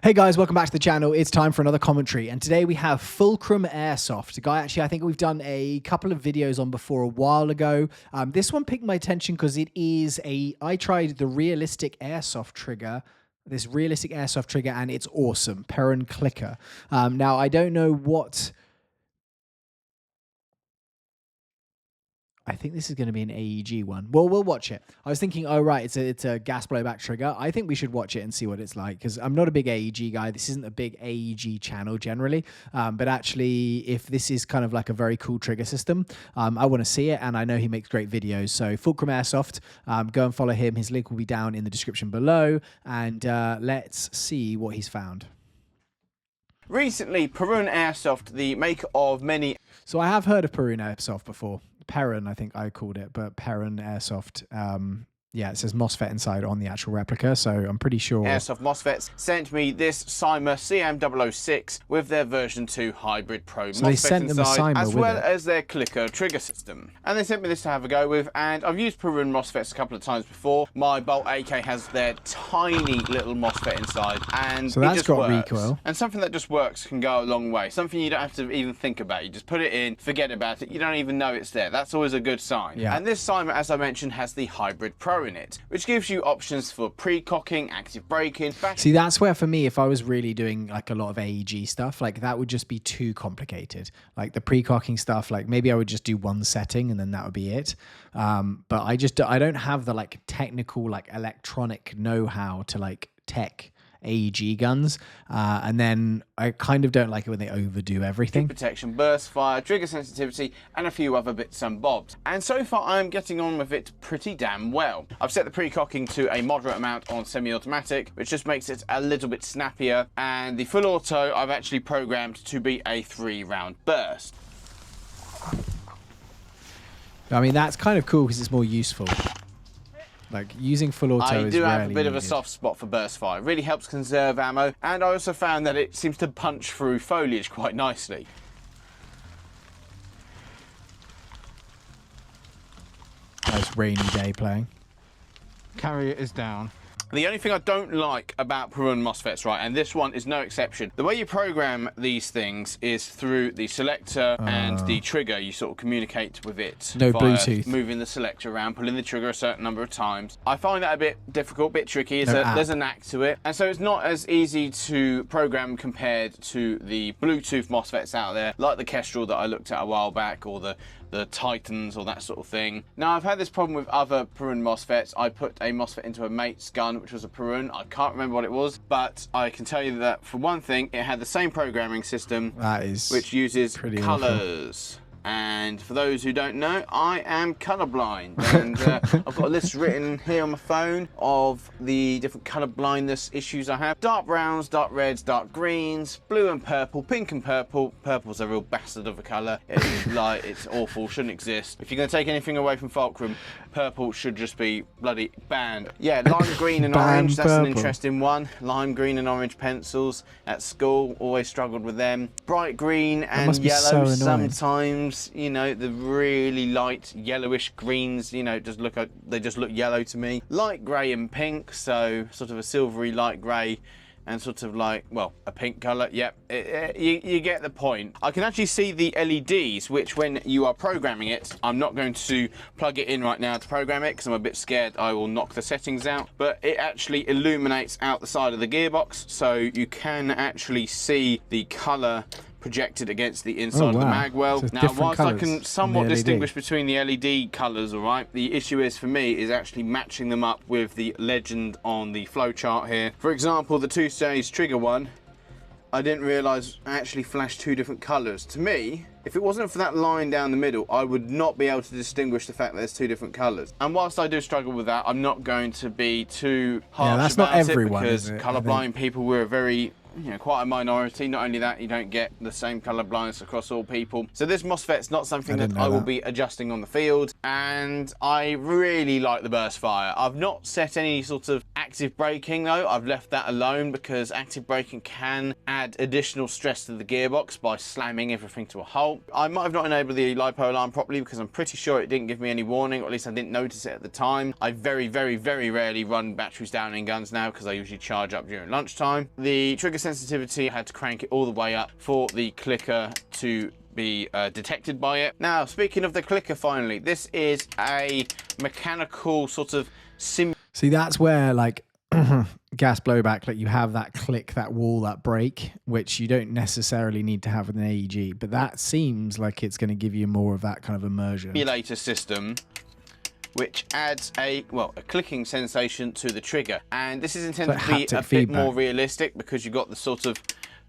Hey guys, welcome back to the channel. It's time for another commentary, and today we have Fulcrum Airsoft, a guy actually I think we've done a couple of videos on before a while ago. This one piqued my attention because I tried the realistic airsoft trigger, and it's awesome. Perin clicker. Now I don't know what. I think this is going to be an AEG one. Well, we'll watch it. I was thinking, oh, right, it's a gas blowback trigger. I think we should watch it and see what it's like, because I'm not a big AEG guy. This isn't a big AEG channel generally. But actually, if this is kind of like a very cool trigger system, I want to see it, and I know he makes great videos. So Fulcrum Airsoft, go and follow him. His link will be down in the description below, and let's see what he's found. Recently, Perun Airsoft, the maker of many... So I have heard of Perun Airsoft before. Perun, I think I called it, but Perin Airsoft. Yeah, it says MOSFET inside on the actual replica, so I'm pretty sure. Airsoft MOSFETs sent me this Cymer CM006 with their version 2 hybrid Pro so MOSFET they sent them inside, a Cymer as with well it. as their clicker trigger system. And they sent me this to have a go with, and I've used Perun MOSFETs a couple of times before. My Bolt AK has their tiny little MOSFET inside, and so that's it just got works. recoil. And something that just works can go a long way. Something you don't have to even think about. You just put it in, forget about it. You don't even know it's there. That's always a good sign. Yeah. And this Cymer, as I mentioned, has the hybrid Pro in it, which gives you options for pre-cocking, active braking. See, that's where for me, if I was really doing like a lot of AEG stuff, like that would just be too complicated. Like the pre-cocking stuff, like maybe I would just do one setting and then that would be it. But I don't have the like technical, like electronic know-how to like tech AEG guns, and then I kind of don't like it when they overdo everything. Protection, burst fire, trigger sensitivity, and a few other bits and bobs. And so far I'm getting on with it pretty damn well. I've set the pre-cocking to a moderate amount on semi-automatic, which just makes it a little bit snappier, and the full auto I've actually programmed to be a 3-round burst. I mean, that's kind of cool because it's more useful. Like using full auto is rarely I do have a bit of a needed. soft spot for burst fire. It really helps conserve ammo, and I also found that it seems to punch through foliage quite nicely. Nice rainy day playing. Carrier is down. The only thing I don't like about Perun MOSFETs, right, and this one is no exception, the way you program these things is through the selector and the trigger. You sort of communicate with it no via Bluetooth. Moving the selector around, pulling the trigger a certain number of times. I find that a bit difficult, a bit tricky. There's a knack to it, and so it's not as easy to program compared to the Bluetooth MOSFETs out there, like the Kestrel that I looked at a while back, or the Titans or that sort of thing. Now, I've had this problem with other Perun MOSFETs. I put a MOSFET into a mate's gun, which was a Perun. I can't remember what it was, but I can tell you that for one thing, it had the same programming system, which uses colours. And for those who don't know, I am colourblind, and I've got a list written here on my phone of the different colour blindness issues I have. Dark browns, dark reds, dark greens, blue and purple, pink and purple. Purple's a real bastard of a colour. It's awful, shouldn't exist. If you're going to take anything away from Fulcrum, purple should just be bloody banned. Yeah, lime green and orange, that's an interesting one. Lime green and orange pencils at school, always struggled with them. Bright green and yellow sometimes. You know, the really light yellowish greens, you know, they just look yellow to me. Light grey and pink, so sort of a silvery light grey and sort of like, well, a pink colour. Yep, you get the point. I can actually see the LEDs, which when you are programming it, I'm not going to plug it in right now to program it because I'm a bit scared I will knock the settings out, but it actually illuminates out the side of the gearbox, so you can actually see the colour projected against the inside of the magwell. So now, whilst I can somewhat distinguish between the LED colours, all right, the issue is for me is actually matching them up with the legend on the flowchart here. For example, the 2-stage trigger one, I didn't realise actually flashed 2 different colours. To me, if it wasn't for that line down the middle, I would not be able to distinguish the fact that there's 2 different colours. And whilst I do struggle with that, I'm not going to be too harsh about it, because colourblind people, we're a very quite a minority. Not only that, you don't get the same colour blindness across all people. So this MOSFET's not something that I will be adjusting on the field, and I really like the burst fire. I've not set any sort of active braking though. I've left that alone because active braking can add additional stress to the gearbox by slamming everything to a halt. I might have not enabled the LiPo alarm properly because I'm pretty sure it didn't give me any warning, or at least I didn't notice it at the time. I very, very, very rarely run batteries down in guns now because I usually charge up during lunchtime. The trigger sensitivity, I had to crank it all the way up for the clicker to be detected by it. Now, speaking of the clicker, finally, this is a mechanical sort of sim. See, that's where like gas blowback, like you have that click, that wall, that break, which you don't necessarily need to have with an AEG, but that seems like it's going to give you more of that kind of immersion. Simulator system, which adds a clicking sensation to the trigger, and this is intended to be a bit more realistic because you've got the sort of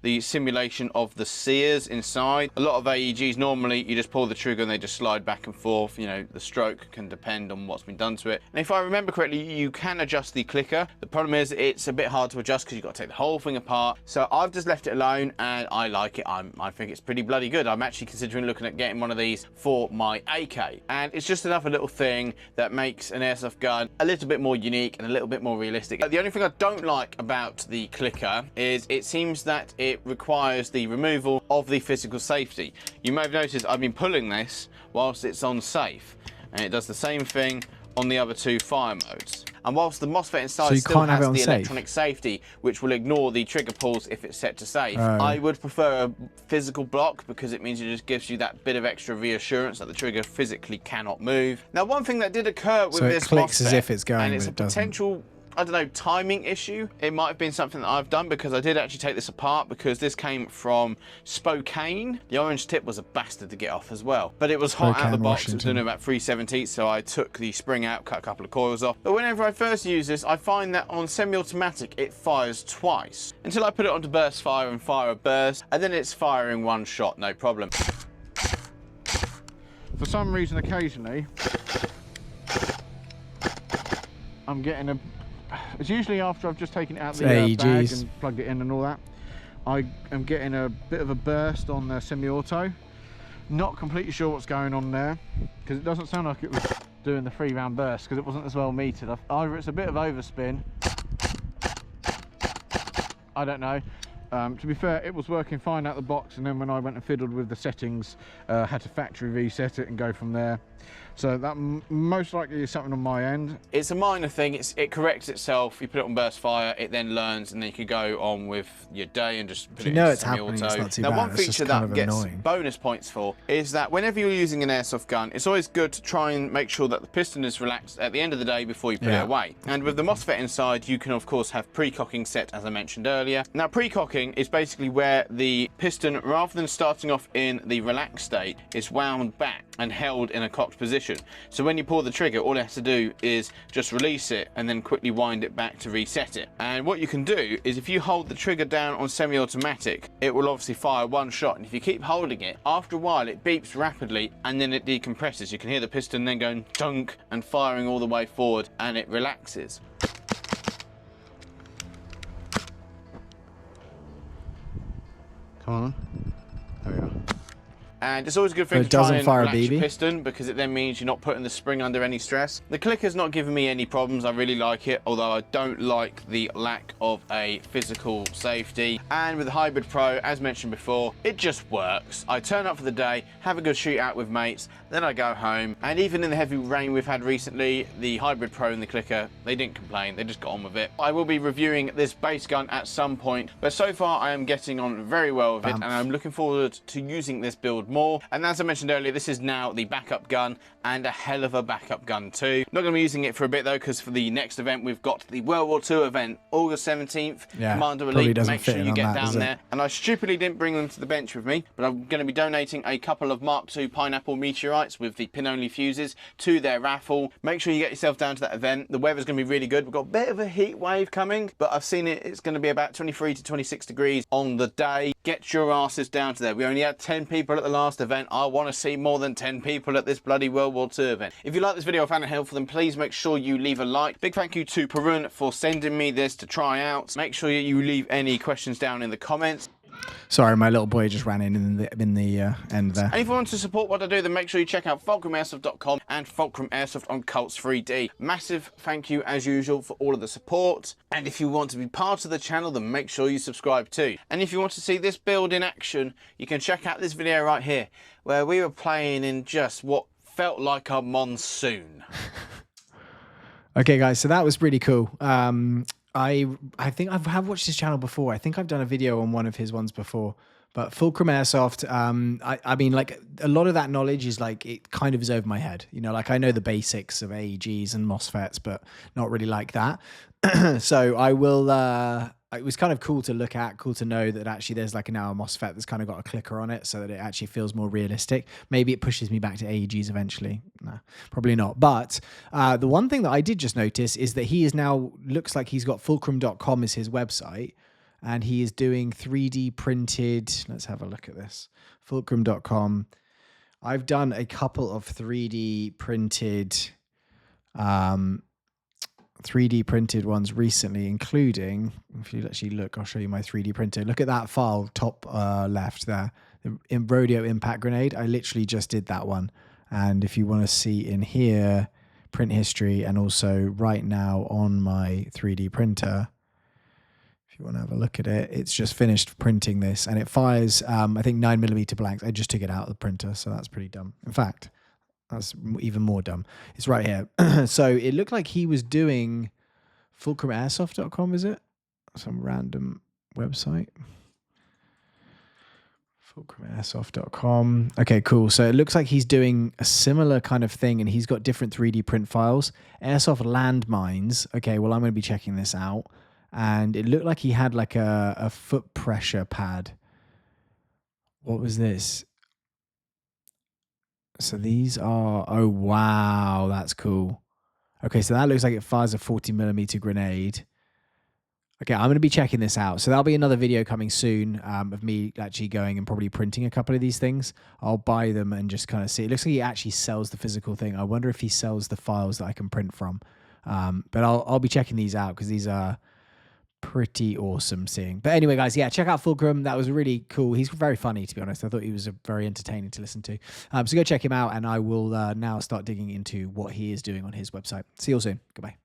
the simulation of the sears inside. A lot of AEGs, normally you just pull the trigger and they just slide back and forth. You know, the stroke can depend on what's been done to it. And if I remember correctly, you can adjust the clicker. The problem is it's a bit hard to adjust because you've got to take the whole thing apart. So I've just left it alone and I like it. I think it's pretty bloody good. I'm actually considering looking at getting one of these for my AK. And it's just another little thing that makes an airsoft gun a little bit more unique and a little bit more realistic. The only thing I don't like about the clicker is it seems that it requires the removal of the physical safety. You may have noticed I've been pulling this whilst it's on safe, and it does the same thing on the other two fire modes. And whilst the MOSFET inside still has the electronic safety, which will ignore the trigger pulls if it's set to safe, I would prefer a physical block because it means it just gives you that bit of extra reassurance that the trigger physically cannot move. Now, one thing that did occur with this MOSFET, as if it's going, and it's a potential, I don't know, timing issue. It might have been something that I've done because I did actually take this apart because this came from Spokane. The orange tip was a bastard to get off as well. But it was hot out of the box. It was doing about 370, so I took the spring out, cut a couple of coils off. But whenever I first use this, I find that on semi-automatic, it fires twice. Until I put it onto burst fire and fire a burst, and then it's firing one shot, no problem. For some reason, occasionally, I'm getting a... It's usually after I've just taken it out of the bag and plugged it in and all that. I am getting a bit of a burst on the semi-auto. Not completely sure what's going on there because it doesn't sound like it was doing the 3-round burst because it wasn't as well metered. Either it's a bit of overspin, I don't know. To be fair, it was working fine out the box, and then when I went and fiddled with the settings, had to factory reset it and go from there. So that most likely is something on my end. It's a minor thing. It corrects itself. You put it on burst fire, it then learns, and then you can go on with your day and just put it in semi-auto. Now, one feature that gets bonus points for is that whenever you're using an airsoft gun, it's always good to try and make sure that the piston is relaxed at the end of the day before you put it away. And with the MOSFET inside, you can of course have pre-cocking set, as I mentioned earlier. Now, pre-cocking is basically where the piston, rather than starting off in the relaxed state, is wound back and held in a cocked position. So when you pull the trigger, all it has to do is just release it and then quickly wind it back to reset it. And what you can do is if you hold the trigger down on semi-automatic, it will obviously fire one shot. And if you keep holding it, after a while it beeps rapidly and then it decompresses. You can hear the piston then going dunk and firing all the way forward, and it relaxes. Come on. There we are. And it's always a good thing to try and relax your piston because it then means you're not putting the spring under any stress. The clicker's not giving me any problems. I really like it, although I don't like the lack of a physical safety. And with the Hybrid Pro, as mentioned before, it just works. I turn up for the day, have a good shootout with mates, then I go home. And even in the heavy rain we've had recently, the Hybrid Pro and the clicker, they didn't complain. They just got on with it. I will be reviewing this base gun at some point, but so far I am getting on very well with it, and I'm looking forward to using this build more. And as I mentioned earlier, this is now the backup gun, and a hell of a backup gun too. Not going to be using it for a bit though, because for the next event we've got the World War II event, August 17th, Commander Elite. Make sure you get down there. And I stupidly didn't bring them to the bench with me, but I'm going to be donating a couple of Mark II Pineapple meteorites with the pin-only fuses to their raffle. Make sure you get yourself down to that event. The weather's going to be really good. We've got a bit of a heat wave coming, but I've seen it's going to be about 23 to 26 degrees on the day. get your asses down to there. We only had 10 people at the last event. I want to see more than 10 people at this bloody World War II event. If you like this video, found it helpful, then please make sure you leave a like. Big thank you to Perun for sending me this to try out. Make sure you leave any questions down in the comments. Sorry, my little boy just ran in the end there. And if you want to support what I do, then make sure you check out fulcrumairsoft.com and Fulcrum Airsoft on Cults 3D. Massive thank you, as usual, for all of the support. And if you want to be part of the channel, then make sure you subscribe too. And if you want to see this build in action, you can check out this video right here, where we were playing in just what felt like a monsoon. Okay, guys, so that was pretty cool. I think I've watched his channel before. I think I've done a video on one of his ones before. But Fulcrum Airsoft, I mean, like, a lot of that knowledge is like, it kind of is over my head. You know, like, I know the basics of AEGs and MOSFETs, but not really like that. So I will, it was kind of cool to look at, cool to know that actually there's like now a MOSFET that's kind of got a clicker on it so that it actually feels more realistic. Maybe it pushes me back to AEGs eventually. Nah, probably not. But the one thing that I did just notice is that he is now, looks like he's got fulcrum.com as his website, and he is doing 3D printed. Let's have a look at this. Fulcrum.com. I've done a couple of 3D printed ones recently, including, if you actually look, I'll show you my 3D printer. Look at that file, top left there, in Rodeo Impact Grenade. I literally just did that one. And if you want to see in here, print history, and also right now on my 3D printer, if you want to have a look at it, it's just finished printing this, and it fires, I think 9mm blanks. I just took it out of the printer, so that's pretty dumb. In fact, that's even more dumb. It's right here. So it looked like he was doing fulcrumairsoft.com, is it? Some random website. Fulcrumairsoft.com. Okay, cool. So it looks like he's doing a similar kind of thing, and he's got different 3D print files. Airsoft landmines. Okay, well, I'm going to be checking this out. And it looked like he had like a foot pressure pad. What was this? So these are, oh, wow, that's cool. Okay, so that looks like it fires a 40mm grenade. Okay, I'm going to be checking this out. So that'll be another video coming soon of me actually going and probably printing a couple of these things. I'll buy them and just kind of see. It looks like he actually sells the physical thing. I wonder if he sells the files that I can print from. But I'll be checking these out because these are pretty awesome seeing. But anyway, guys, yeah, check out Fulcrum. That was really cool. He's very funny, to be honest. I thought he was very entertaining to listen to. So go check him out, and I will now start digging into what he is doing on his website. See you all soon. Goodbye.